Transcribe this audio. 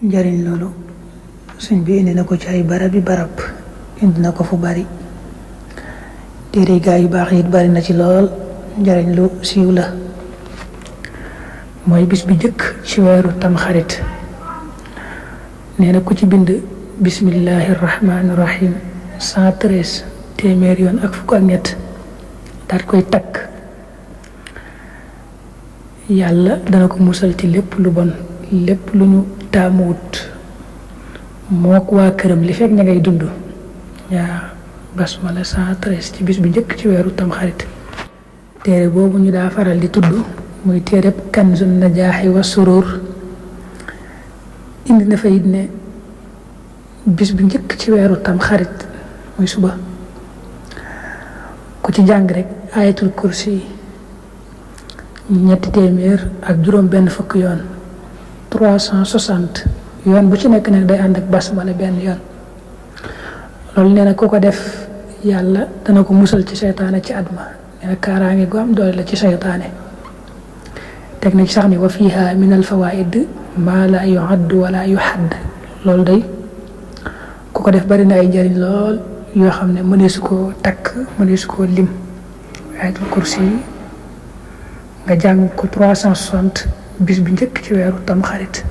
njariñ loolu sëñ bi indi na ko ci ay barab indi na ko fu bari téere gaa yu baax it bari na ci lool. njariñ lu siiw la mooy bis bi jëkk ci weeru tamxarit nee na ku ci bind bismillahi rahmaani rahim 113 téeméer yoon ak fukk ak ñett daat koy takk yàlla dana ko musal ci lépp lu bon lépp lu ñu taamuwut mook waa këram li fekk ña ngay dund yaa basmala 113 ci bis bi njëkk ci weeru tamxarit. téere boobu ñu daa faral di tudd muy téereb kanzun najaaxi wa surur indi na fa it ne bis bi njëkk ci weeru tamxarit muy suba ku ci jàng rek ayatul kursi ñetti téeméer ak juróom benn fukk yoon 360 yoon bu ci nekk nag day ànd ak basmala benn yoon loolu nee na ku ko def yàlla dana ko musal ci seytaane ci àdduna nee na kaaraange gu am doole la ci seytaane teg na ci sax ni wa fiha min al fawaid ma la yuhadd wala yuhadd loolu day ku ko def bari na ay njëriñ lool yoo xam ne mëneesu koo takk mëneesu koo lim ayatul kursi nga jàng ko 360 bis bi njëkk ci weeru tamxarit